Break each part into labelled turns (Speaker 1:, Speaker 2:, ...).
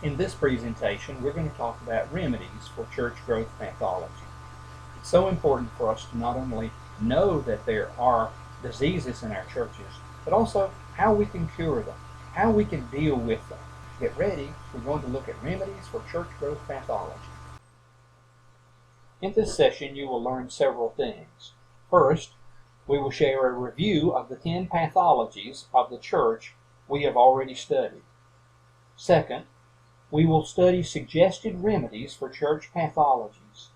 Speaker 1: In this presentation, we're going to talk about remedies for church growth pathology. It's so important for us to not only know that there are diseases in our churches, but also how we can cure them, how we can deal with them. Get ready, we're going to look at remedies for church growth pathology. In this session, you will learn several things. First, we will share a review of the 10 pathologies of the church we have already studied. Second, we will study suggested remedies for church pathologies.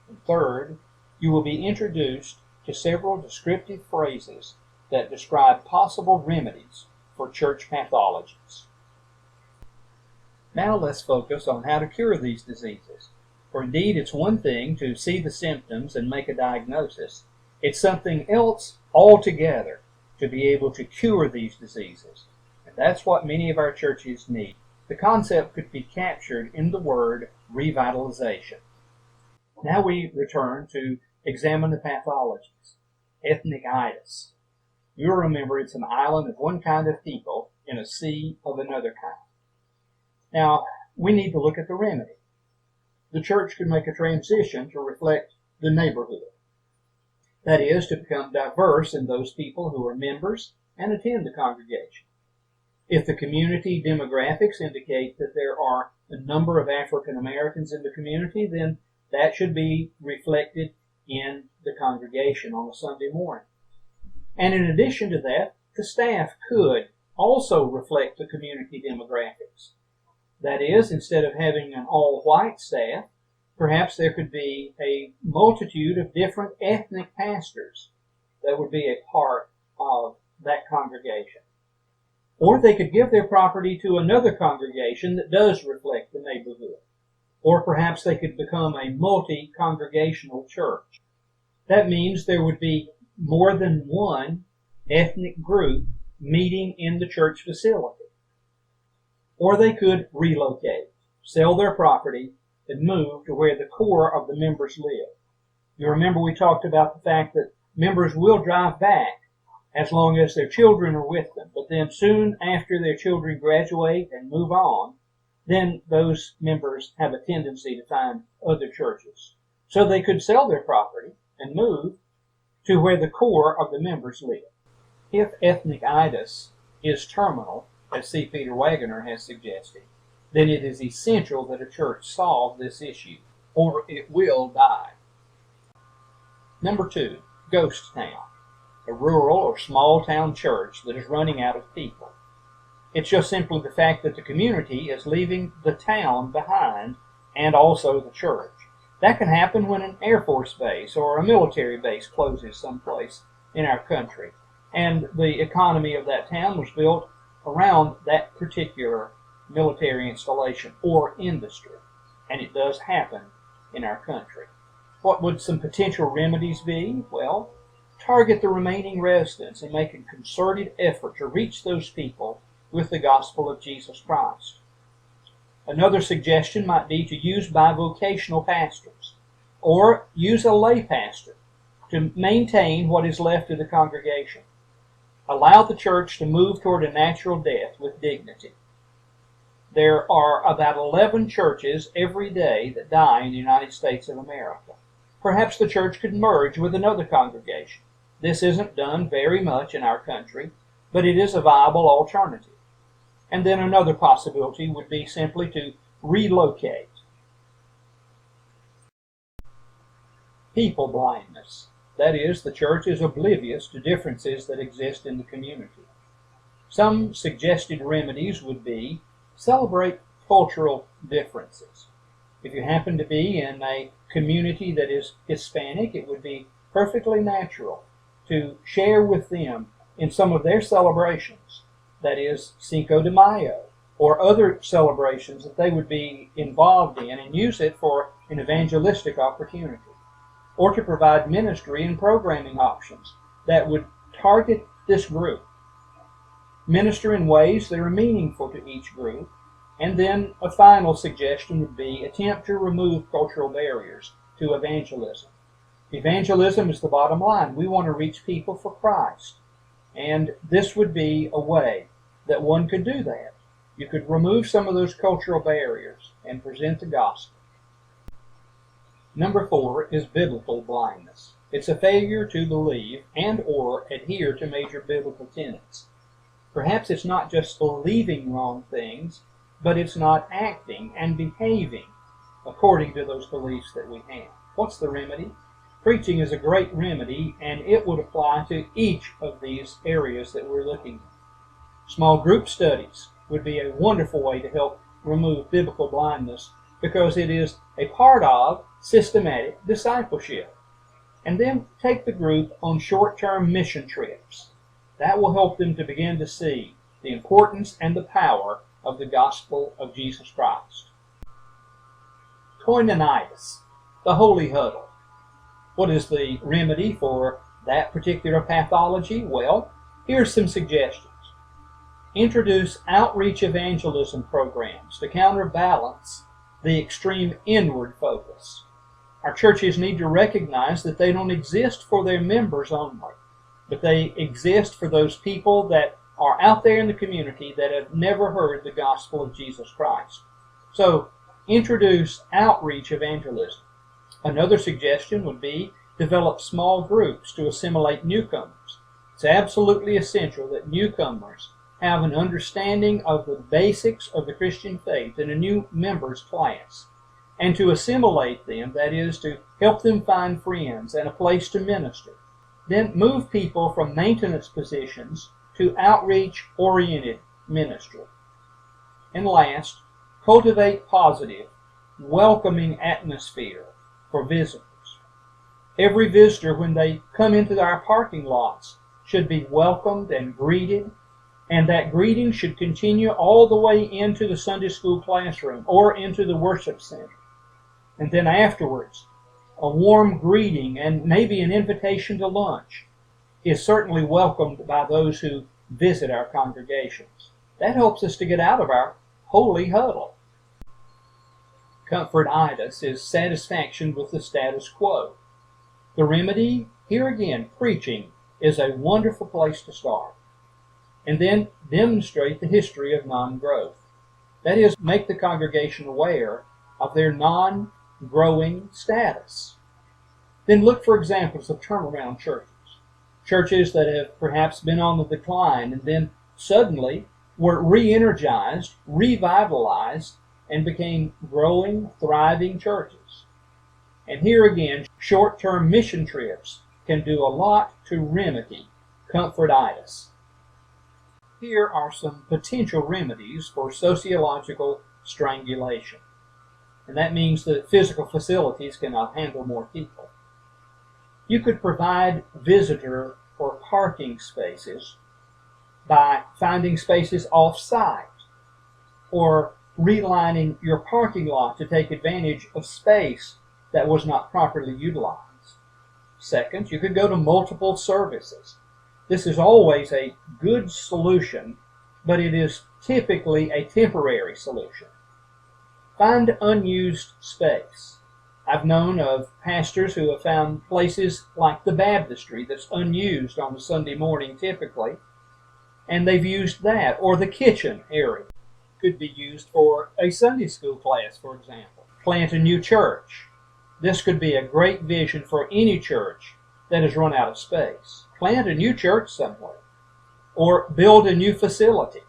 Speaker 1: And third, you will be introduced to several descriptive phrases that describe possible remedies for church pathologies. Now let's focus on how to cure these diseases. For indeed, it's one thing to see the symptoms and make a diagnosis. It's something else altogether to be able to cure these diseases. And that's what many of our churches need. The concept could be captured in the word revitalization. Now we return to examine the pathologies. Ethnic itis. You'll remember it's an island of one kind of people in a sea of another kind. Now, we need to look at the remedy. The church can make a transition to reflect the neighborhood. That is, to become diverse in those people who are members and attend the congregation. If the community demographics indicate that there are a number of African Americans in the community, then that should be reflected in the congregation on a Sunday morning. And in addition to that, the staff could also reflect the community demographics. That is, instead of having an all-white staff, perhaps there could be a multitude of different ethnic pastors that would be a part of that congregation. Or they could give their property to another congregation that does reflect the neighborhood. Or perhaps they could become a multi-congregational church. That means there would be more than one ethnic group meeting in the church facility. Or they could relocate, sell their property, and move to where the core of the members live. You remember we talked about the fact that members will drive back as long as their children are with them. But then soon after their children graduate and move on, then those members have a tendency to find other churches. So they could sell their property and move to where the core of the members live. If ethnic itis is terminal, as C. Peter Wagoner has suggested, then it is essential that a church solve this issue, or it will die. Number 2, ghost town. A rural or small town church that is running out of people. It's just simply the fact that the community is leaving the town behind and also the church. That can happen when an Air Force base or a military base closes someplace in our country, and the economy of that town was built around that particular military installation or industry, and it does happen in our country. What would some potential remedies be? Well, target the remaining residents and make a concerted effort to reach those people with the gospel of Jesus Christ. Another suggestion might be to use bivocational pastors or use a lay pastor to maintain what is left of the congregation. Allow the church to move toward a natural death with dignity. There are about 11 churches every day that die in the United States of America. Perhaps the church could merge with another congregation. This isn't done very much in our country, but it is a viable alternative. And then another possibility would be simply to relocate. People blindness. That is, the church is oblivious to differences that exist in the community. Some suggested remedies would be celebrate cultural differences. If you happen to be in a community that is Hispanic, it would be perfectly natural to share with them in some of their celebrations, that is Cinco de Mayo, or other celebrations that they would be involved in, and use it for an evangelistic opportunity, or to provide ministry and programming options that would target this group. Minister in ways that are meaningful to each group, and then a final suggestion would be attempt to remove cultural barriers to evangelism. Evangelism is the bottom line. We want to reach people for Christ. And this would be a way that one could do that. You could remove some of those cultural barriers and present the gospel. Number 4 is biblical blindness. It's a failure to believe and or adhere to major biblical tenets. Perhaps it's not just believing wrong things, but it's not acting and behaving according to those beliefs that we have. What's the remedy? Preaching is a great remedy, and it would apply to each of these areas that we're looking at. Small group studies would be a wonderful way to help remove biblical blindness because it is a part of systematic discipleship. And then take the group on short-term mission trips. That will help them to begin to see the importance and the power of the gospel of Jesus Christ. Koinonitis, the holy huddle. What is the remedy for that particular pathology? Well, here's some suggestions. Introduce outreach evangelism programs to counterbalance the extreme inward focus. Our churches need to recognize that they don't exist for their members only, but they exist for those people that are out there in the community that have never heard the gospel of Jesus Christ. So, introduce outreach evangelism. Another suggestion would be develop small groups to assimilate newcomers. It's absolutely essential that newcomers have an understanding of the basics of the Christian faith in a new members class, and to assimilate them, that is, to help them find friends and a place to minister. Then move people from maintenance positions to outreach-oriented ministry. And last, cultivate positive, welcoming atmosphere for visitors. Every visitor, when they come into our parking lots, should be welcomed and greeted, and that greeting should continue all the way into the Sunday school classroom or into the worship center. And then afterwards, a warm greeting and maybe an invitation to lunch is certainly welcomed by those who visit our congregations. That helps us to get out of our holy huddle. Comfortitis is satisfaction with the status quo. The remedy, here again, preaching, is a wonderful place to start. And then demonstrate the history of non-growth. That is, make the congregation aware of their non-growing status. Then look for examples of turnaround churches. Churches that have perhaps been on the decline and then suddenly were re-energized, revitalized, and became growing, thriving churches. And here again, short-term mission trips can do a lot to remedy comfortitis. Here are some potential remedies for sociological strangulation. And that means that physical facilities cannot handle more people. You could provide visitor or parking spaces by finding spaces off-site or relining your parking lot to take advantage of space that was not properly utilized. Second, you could go to multiple services. This is always a good solution, but it is typically a temporary solution. Find unused space. I've known of pastors who have found places like the baptistry that's unused on a Sunday morning typically, and they've used that, or the kitchen area could be used for a Sunday school class, for example. Plant a new church. This could be a great vision for any church that has run out of space. Plant a new church somewhere, or build a new facility.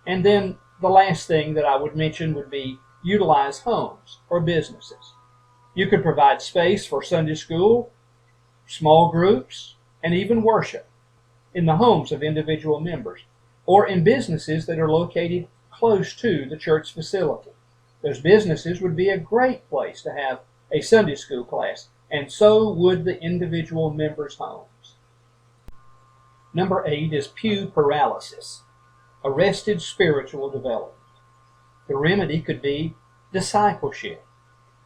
Speaker 1: And then the last thing that I would mention would be utilize homes or businesses. You could provide space for Sunday school, small groups, and even worship in the homes of individual members, or in businesses that are located close to the church facility. Those businesses would be a great place to have a Sunday school class, and so would the individual members' homes. Number 8 is pew paralysis, arrested spiritual development. The remedy could be discipleship.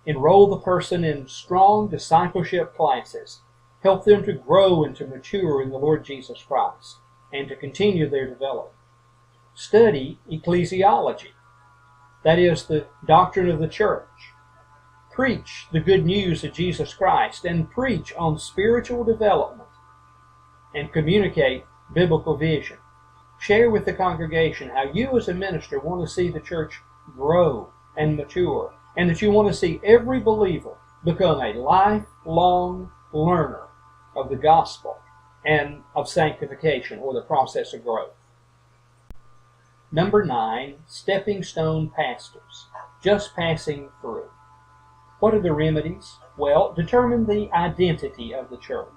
Speaker 1: Enroll the person in strong discipleship classes. Help them to grow and to mature in the Lord Jesus Christ and to continue their development. Study ecclesiology, that is, the doctrine of the church. Preach the good news of Jesus Christ and preach on spiritual development and communicate biblical vision. Share with the congregation how you as a minister want to see the church grow and mature, and that you want to see every believer become a lifelong learner of the gospel and of sanctification, or the process of growth. Number 9, stepping stone pastors, just passing through. What are the remedies? Well, determine the identity of the church.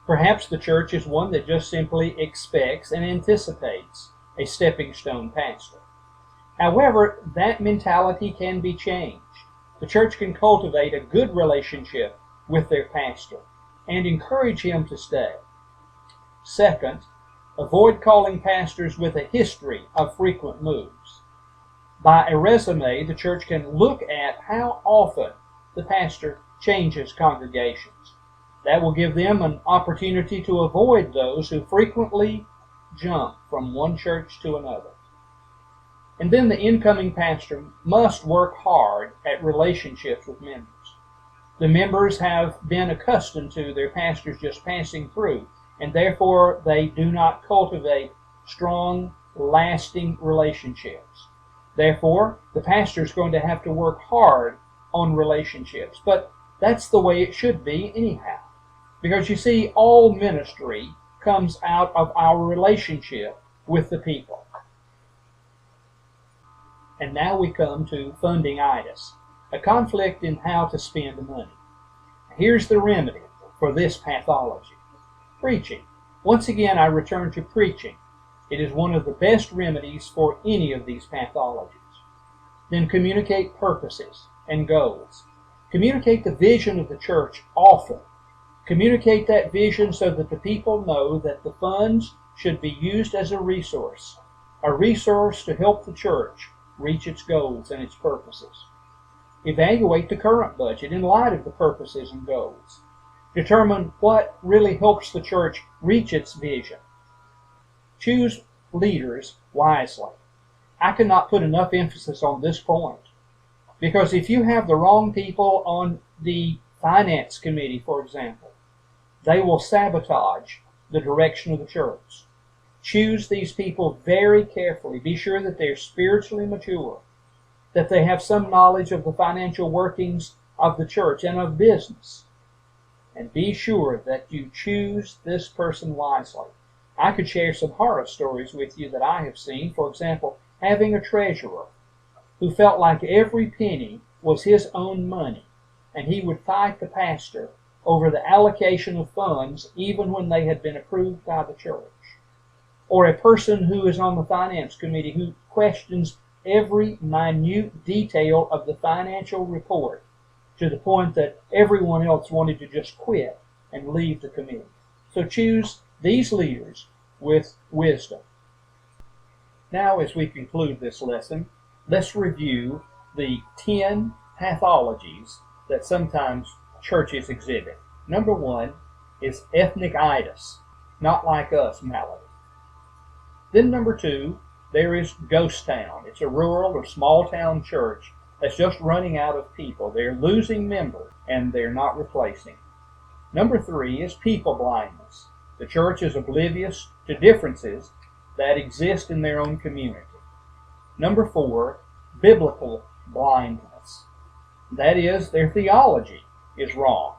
Speaker 1: Perhaps the church is one that just simply expects and anticipates a stepping stone pastor. However, that mentality can be changed. The church can cultivate a good relationship with their pastor and encourage him to stay. Second, avoid calling pastors with a history of frequent moves. By a resume, the church can look at how often the pastor changes congregations. That will give them an opportunity to avoid those who frequently jump from one church to another. And then the incoming pastor must work hard at relationships with members. The members have been accustomed to their pastors just passing through, and therefore they do not cultivate strong, lasting relationships. Therefore, the pastor is going to have to work hard on relationships. But that's the way it should be anyhow. Because you see, all ministry comes out of our relationship with the people. And now we come to fundingitis, a conflict in how to spend money. Here's the remedy for this pathology. Preaching. Once again, I return to preaching. It is one of the best remedies for any of these pathologies. Then communicate purposes and goals. Communicate the vision of the church often. Communicate that vision so that the people know that the funds should be used as a resource to help the church reach its goals and its purposes. Evaluate the current budget in light of the purposes and goals. Determine what really helps the church reach its vision. Choose leaders wisely. I cannot put enough emphasis on this point, because if you have the wrong people on the finance committee, for example, they will sabotage the direction of the church. Choose these people very carefully. Be sure that they're spiritually mature, that they have some knowledge of the financial workings of the church and of business. And be sure that you choose this person wisely. I could share some horror stories with you that I have seen. For example, having a treasurer who felt like every penny was his own money, and he would fight the pastor over the allocation of funds even when they had been approved by the church. Or a person who is on the finance committee who questions every minute detail of the financial report to the point that everyone else wanted to just quit and leave the committee. So choose these leaders with wisdom. Now, as we conclude this lesson, let's review the 10 pathologies that sometimes churches exhibit. Number 1 is ethnic-itis, not like us malady. Then number 2, there is ghost town. It's a rural or small town church that's just running out of people. They're losing members and they're not replacing. Number 3 is people blindness. The church is oblivious to differences that exist in their own community. Number 4, biblical blindness. That is, their theology is wrong.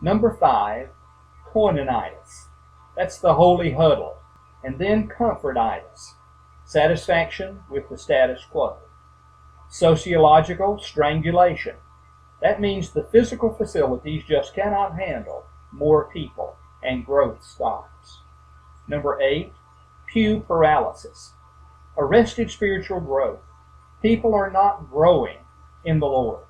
Speaker 1: Number 5, koinonitis. That's the holy huddle. And then comfortitis, satisfaction with the status quo. Sociological strangulation. That means the physical facilities just cannot handle more people and growth stops. Number 8, pew paralysis. Arrested spiritual growth. People are not growing in the Lord.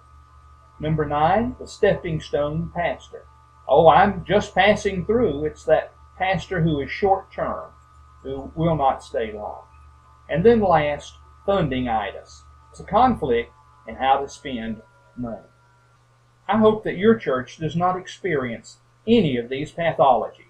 Speaker 1: Number 9, the stepping stone pastor. Oh, I'm just passing through. It's that pastor who is short-term, who will not stay long. And then last, fundingitis. It's a conflict in how to spend money. I hope that your church does not experience any of these pathologies.